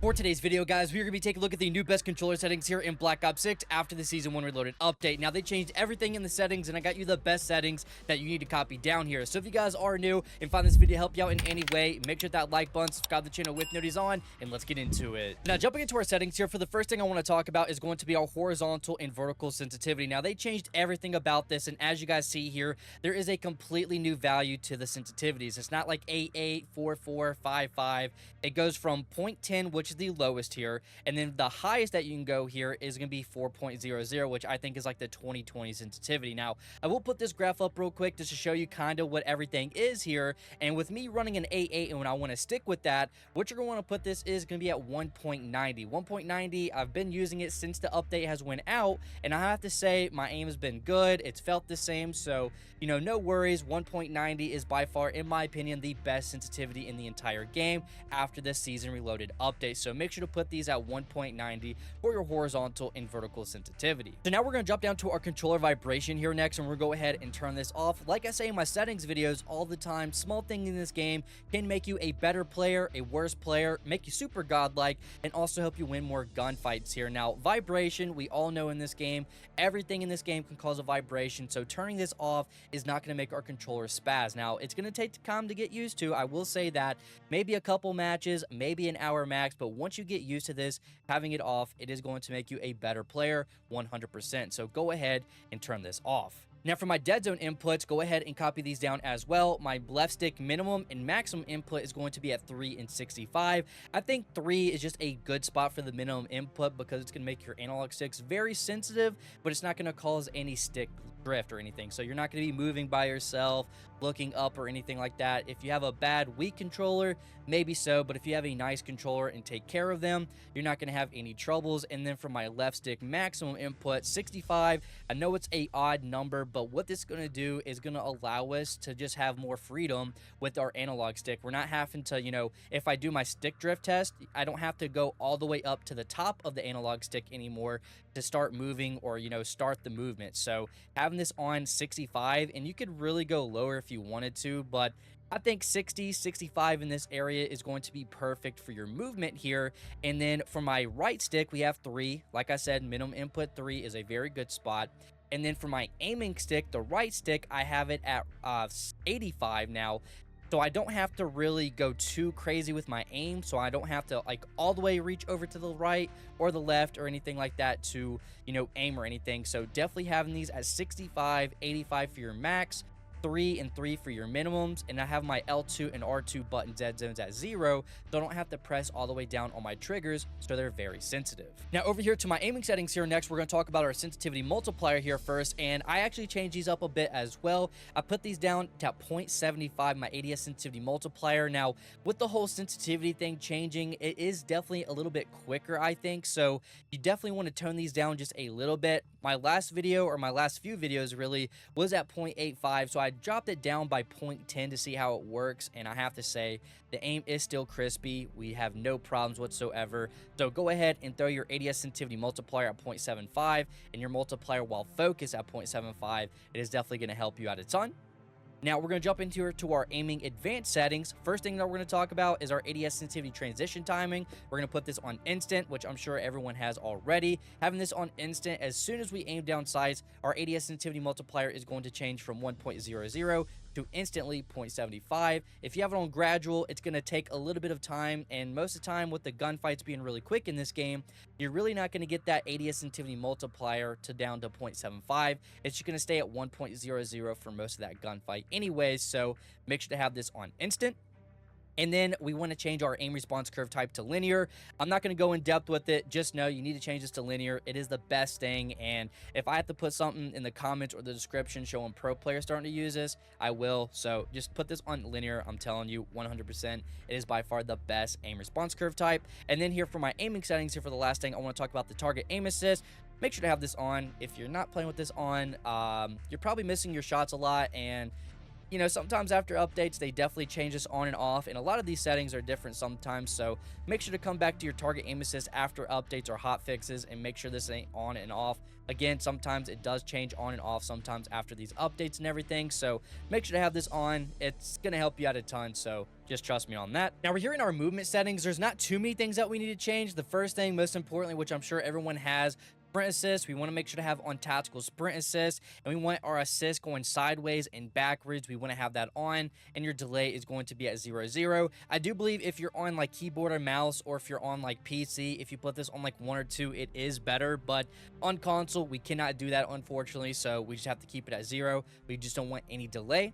For today's video, guys, we're going to be taking a look at the new best controller settings here in Black Ops 6 after the Season 1 Reloaded update. Now, they changed everything in the settings, and I got you the best settings that you need to copy down here. So if you guys are new and find this video help you out in any way, make sure that like button, subscribe to the channel with notifications on, and let's get into it. Now, jumping into our settings here, for the first thing I want to talk about is going to be our horizontal and vertical sensitivity. Now, they changed everything about this, and as you guys see here, there is a completely new value to the sensitivities. It's not like 88, 44, 55. It goes from 0.10, which is the lowest here, and then the highest that you can go here is going to be 4.00, which I think is like the 2020 sensitivity. Now, I will put this graph up real quick just to show you kind of what everything is here, and with me running an 88 and when I want to stick with that, what you're going to want to put this is going to be at 1.90. 1.90, I've been using it since the update has went out, and I have to say my aim has been good. It's felt the same, so you know, no worries. 1.90 is by far, in my opinion, the best sensitivity in the entire game after this Season Reloaded update. So make sure to put these at 1.90 for your horizontal and vertical sensitivity. So now we're going to jump down to our controller vibration here next, and we're going to go ahead and turn this off. Like I say in my settings videos all the time, small thing in this game can make you a better player, a worse player, make you super godlike, and also help you win more gunfights here. Now, vibration, we all know in this game, everything in this game can cause a vibration, so turning this off is not going to make our controller spaz. Now, it's going to take time to get used to. I will say that maybe a couple matches, maybe an hour max, but once you get used to this, having it off, it is going to make you a better player 100%. So go ahead and turn this off. Now, for my dead zone inputs, go ahead and copy these down as well. My left stick minimum and maximum input is going to be at 3 and 65. I think 3 is just a good spot for the minimum input because it's going to make your analog sticks very sensitive, but it's not going to cause any stick drift or anything. So you're not going to be moving by yourself, looking up or anything like that. If you have a bad, weak controller, maybe so, but if you have a nice controller and take care of them, you're not going to have any troubles. And then for my left stick maximum input, 65, I know it's a odd number, but what this is going to do is going to allow us to just have more freedom with our analog stick. We're not having to, you know, if I do my stick drift test, I don't have to go all the way up to the top of the analog stick anymore to start moving or, you know, start the movement. So having this on 65, and you could really go lower if you wanted to, but I think 60, 65 in this area is going to be perfect for your movement here. And then for my right stick, we have 3. Like I said, minimum input 3 is a very good spot. And then for my aiming stick, the right stick, I have it at 85 now. So I don't have to really go too crazy with my aim. So I don't have to like all the way reach over to the right or the left or anything like that to, you know, aim or anything. So definitely having these at 65, 85 for your max, 3 and 3 for your minimums, and I have my L2 and R2 button dead zones at 0, so I don't have to press all the way down on my triggers, so they're very sensitive. Now over here to my aiming settings here next, we're going to talk about our sensitivity multiplier here first, and I actually changed these up a bit as well. I put these down to 0.75, my ADS sensitivity multiplier. Now with the whole sensitivity thing changing, it is definitely a little bit quicker, I think, so you definitely want to tone these down just a little bit. My last video, or my last few videos really, was at 0.85, so I dropped it down by 0.10 to see how it works, and I have to say the aim is still crispy. We have no problems whatsoever. So go ahead and throw your ADS sensitivity multiplier at 0.75 and your multiplier while focus at 0.75. It is definitely going to help you out a ton. Now we're going to jump into here to our aiming advanced settings. First thing that we're going to talk about is our ADS sensitivity transition timing. We're going to put this on instant, which I'm sure everyone has already. Having this on instant, as soon as we aim down sights, our ADS sensitivity multiplier is going to change from 1.00 to instantly 0.75. If you have it on gradual, it's going to take a little bit of time, and most of the time with the gunfights being really quick in this game, you're really not going to get that ADS sensitivity multiplier to down to 0.75. It's just going to stay at 1.00 for most of that gunfight anyways, so make sure to have this on instant. And then we want to change our aim response curve type to linear. I'm not going to go in depth with it. Just know you need to change this to linear. It is the best thing. And if I have to put something in the comments or the description showing pro players starting to use this, I will. So just put this on linear. I'm telling you 100%. It is by far the best aim response curve type. And then here for my aiming settings here for the last thing, I want to talk about the target aim assist. Make sure to have this on. If you're not playing with this on, you're probably missing your shots a lot, and you know, sometimes after updates, they definitely change this on and off, and a lot of these settings are different sometimes, so make sure to come back to your target aim assist after updates or hot fixes and make sure this ain't on and off. Again, sometimes it does change on and off sometimes after these updates and everything, so make sure to have this on. It's going to help you out a ton, so just trust me on that. Now, we're here in our movement settings. There's not too many things that we need to change. The first thing, most importantly, which I'm sure everyone has, sprint assist. We want to make sure to have on tactical sprint assist, and we want our assist going sideways and backwards. We want to have that on, and your delay is going to be at 0, 0. I do believe if you're on like keyboard or mouse, or if you're on like PC, if you put this on like 1 or 2, it is better, but on console we cannot do that, unfortunately, so we just have to keep it at 0. We just don't want any delay.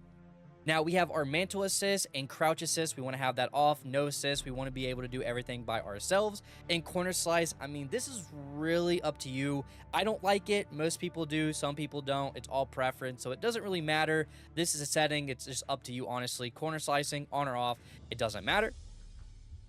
Now, we have our mantle assist and crouch assist. We want to have that off. No assist. We want to be able to do everything by ourselves. And corner slice, I mean, this is really up to you. I don't like it. Most people do. Some people don't. It's all preference, so it doesn't really matter. This is a setting. It's just up to you, honestly. Corner slicing, on or off, it doesn't matter.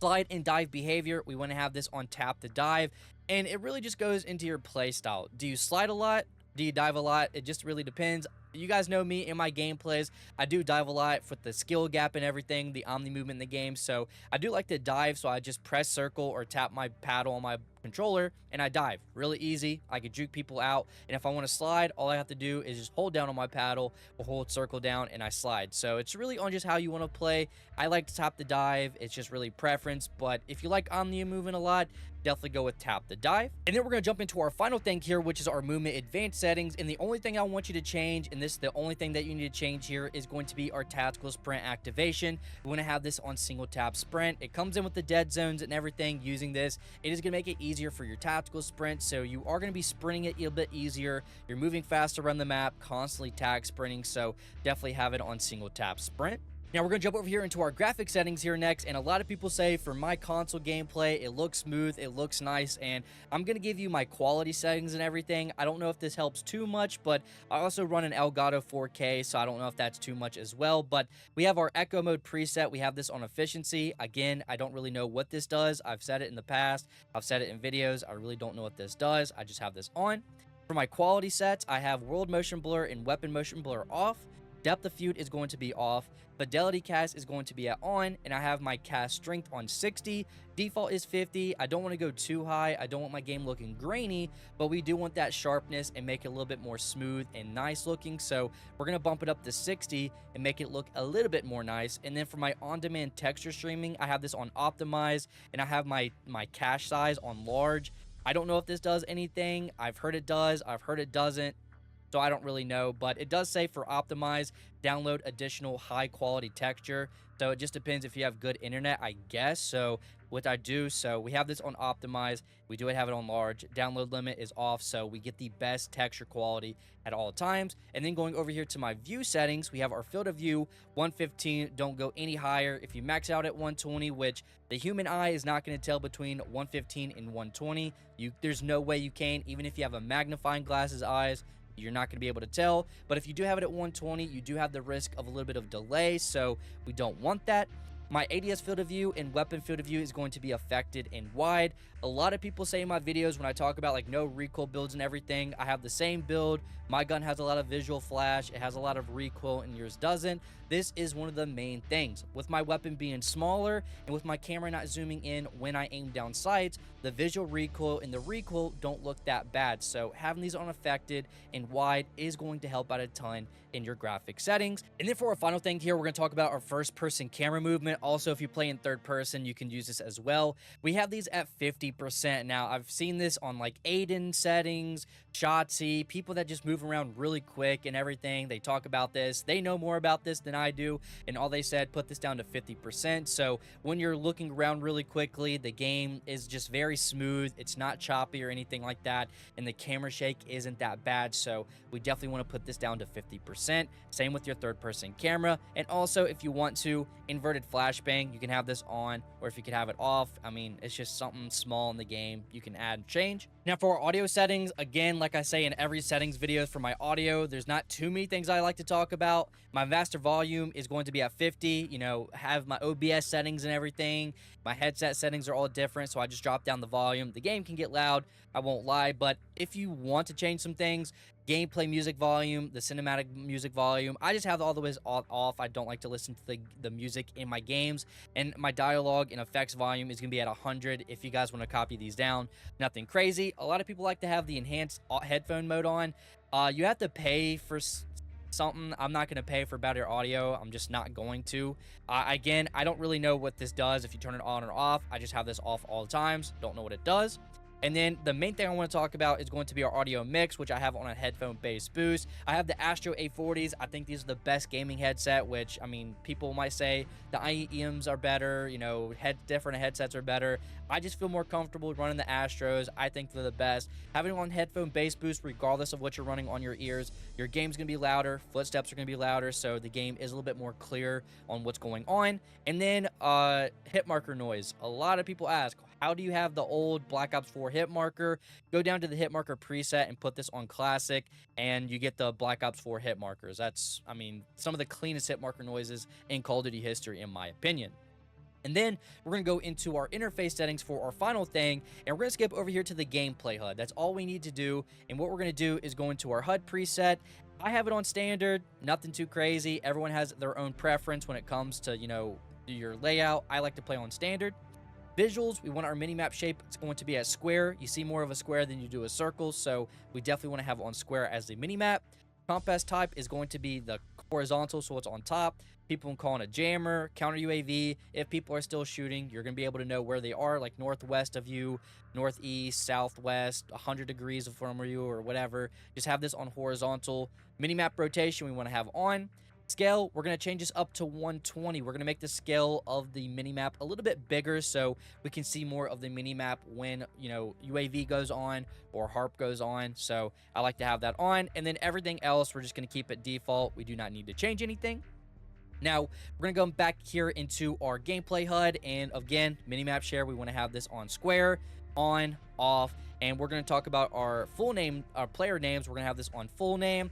Slide and dive behavior, we want to have this on tap to dive, and it really just goes into your play style. Do you slide a lot? Do you dive a lot? It just really depends. You guys know me in my gameplays. I do dive a lot with the skill gap and everything, the omni movement in the game. So I do like to dive, so I just press circle or tap my paddle on my controller and I dive. Really easy. I can juke people out. And if I want to slide, all I have to do is just hold down on my paddle or hold circle down and I slide. So it's really on just how you want to play. I like to tap the dive. It's just really preference. But if you like omni movement a lot, definitely go with tap the dive. And then we're going to jump into our final thing here, which is our movement advanced settings. And the only thing I want you to change, and this is the only thing that you need to change here, is going to be our tactical sprint activation. We want to have this on single tap sprint. It comes in with the dead zones and everything. Using this, it is going to make it easier for your tactical sprint, so you are going to be sprinting it a little bit easier. You're moving faster around the map, constantly tag sprinting, so definitely have it on single tap sprint. Now, we're going to jump over here into our graphic settings here next, and a lot of people say for my console gameplay, it looks smooth, it looks nice, and I'm going to give you my quality settings and everything. I don't know if this helps too much, but I also run an Elgato 4K, so I don't know if that's too much as well, but we have our Echo Mode preset. We have this on efficiency. Again, I don't really know what this does. I've said it in the past. I've said it in videos. I really don't know what this does. I just have this on. For my quality sets, I have World Motion Blur and Weapon Motion Blur off. Depth of field is going to be off. Fidelity cast is going to be at on, and I have my cast strength on 60. Default is 50. I don't want to go too high. I don't want my game looking grainy, but we do want that sharpness and make it a little bit more smooth and nice looking. So we're going to bump it up to 60 and make it look a little bit more nice. And then for my on-demand texture streaming, I have this on optimize, and I have my cache size on large. I don't know if this does anything. I've heard it does. I've heard it doesn't. So I don't really know, but it does say for optimize, download additional high quality texture. So it just depends if you have good internet, I guess. So what I do, so we have this on optimize, we do have it on large, download limit is off, so we get the best texture quality at all times. And then going over here to my view settings, we have our field of view 115. Don't go any higher. If you max out at 120, which the human eye is not going to tell between 115 and 120, there's no way you can, even if you have a magnifying glasses eyes, you're not going to be able to tell. But if you do have it at 120, you do have the risk of a little bit of delay, so we don't want that. My ADS field of view and weapon field of view is going to be affected in wide. A lot of people say in my videos when I talk about like no recoil builds and everything, I have the same build. My gun has a lot of visual flash, it has a lot of recoil, and yours doesn't. This is one of the main things. With my weapon being smaller and with my camera not zooming in when I aim down sights, the visual recoil and the recoil don't look that bad. So having these unaffected and wide is going to help out a ton in your graphic settings. And then for our final thing here, we're going to talk about our first person camera movement. Also, if you play in third person, you can use this as well. We have these at 50%. Now, I've seen this on like Aiden settings, Shotzi, people that just move around really quick and everything. They talk about this. They know more about this than I do. And all they said, put this down to 50%. So when you're looking around really quickly, the game is just very smooth. It's not choppy or anything like that. And the camera shake isn't that bad. So we definitely want to put this down to 50%. Same with your third person camera. And also, if you want to, inverted flashbang, you can have this on, or if you could have it off. I mean, it's just something small in the game you can add and change. Now for our audio settings, again, like I say in every settings video for my audio, there's not too many things I like to talk about. My master volume is going to be at 50, have my OBS settings and everything. My headset settings are all different, so I just drop down the volume. The game can get loud, I won't lie, but if you want to change some things, gameplay music volume, the cinematic music volume, I just have all the ways off. I don't like to listen to the music in my games, and my dialogue and effects volume is going to be at 100 if you guys want to copy these down. Nothing crazy. A lot of people like to have the enhanced headphone mode on. You have to pay for something. I'm not going to pay for better audio. I'm just not going to. Again, I don't really know what this does if you turn it on or off. I just have this off all the times. Don't know what it does. And then the main thing I want to talk about is going to be our audio mix, which I have on a headphone bass boost. I have the Astro A40s. I think these are the best gaming headset, which, I mean, people might say the IEMs are better, different headsets are better. I just feel more comfortable running the Astros. I think they're the best. Having on headphone bass boost, regardless of what you're running on your ears, your game's going to be louder, footsteps are going to be louder, so the game is a little bit more clear on what's going on. And then hit marker noise. A lot of people ask, how do you have the old Black Ops 4 hit marker? Go down to the hit marker preset and put this on classic, and you get the Black Ops 4 hit markers. That's, I mean, some of the cleanest hit marker noises in Call of Duty history, in my opinion. And then we're going to go into our interface settings for our final thing, and we're going to skip over here to the gameplay HUD. That's all we need to do, and what we're going to do is go into our HUD preset. I have it on standard, nothing too crazy. Everyone has their own preference when it comes to, your layout. I like to play on standard. Visuals, we want our mini-map shape. It's going to be a square. You see more of a square than you do a circle, so we definitely want to have on square as the mini-map. Compass type is going to be the horizontal, so it's on top. People can call it a jammer, counter UAV. If people are still shooting, you're going to be able to know where they are, like northwest of you, northeast, southwest, 100 degrees from you, or whatever. Just have this on horizontal. Mini-map rotation, we want to have on. Scale, we're going to change this up to 120. We're going to make the scale of the minimap a little bit bigger so we can see more of the minimap when, UAV goes on or HARP goes on. So I like to have that on. And then everything else, we're just going to keep it default. We do not need to change anything. Now, we're going to go back here into our gameplay HUD. And again, minimap share, we want to have this on square, on, off. And we're going to talk about our full name, our player names. We're going to have this on full name.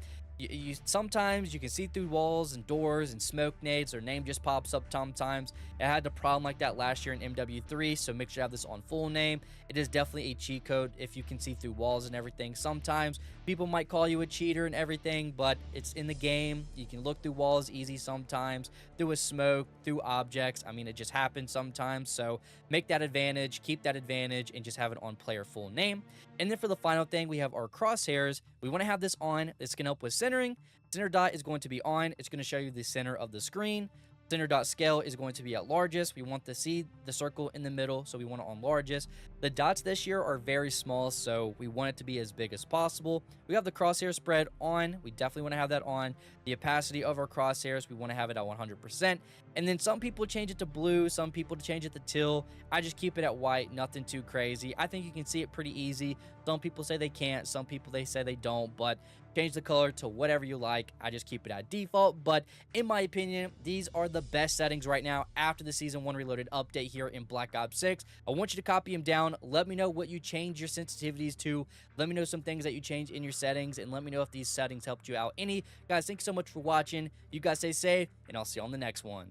Sometimes you can see through walls and doors and smoke nades. Their name just pops up sometimes. I had a problem like that last year in MW3, so make sure you have this on full name. It is definitely a cheat code if you can see through walls and everything. Sometimes people might call you a cheater and everything, but it's in the game. You can look through walls easy sometimes, through a smoke, through objects. I mean, it just happens sometimes, so make that advantage, keep that advantage, and just have it on player full name. And then for the final thing, we have our crosshairs. We want to have this on. It's going to help with centering. Center dot is going to be on. It's going to show you the center of the screen. Center dot scale is going to be at largest. We want to see the circle in the middle, so we want it on largest. The dots this year are very small, so we want it to be as big as possible. We have the crosshair spread on. We definitely want to have that on. The opacity of our crosshairs, we want to have it at 100%. And then some people change it to blue, some people change it to teal. I just keep it at white, nothing too crazy. I think you can see it pretty easy. Some people say they can't, some people they say they don't, but change the color to whatever you like. I just keep it at default, but in my opinion, these are the best settings right now after the Season 1 Reloaded update here in Black Ops 6. I want you to copy them down. Let me know what you change your sensitivities to. Let me know some things that you change in your settings, and let me know if these settings helped you out any. Guys, thanks so much for watching. You guys stay safe, and I'll see you on the next one.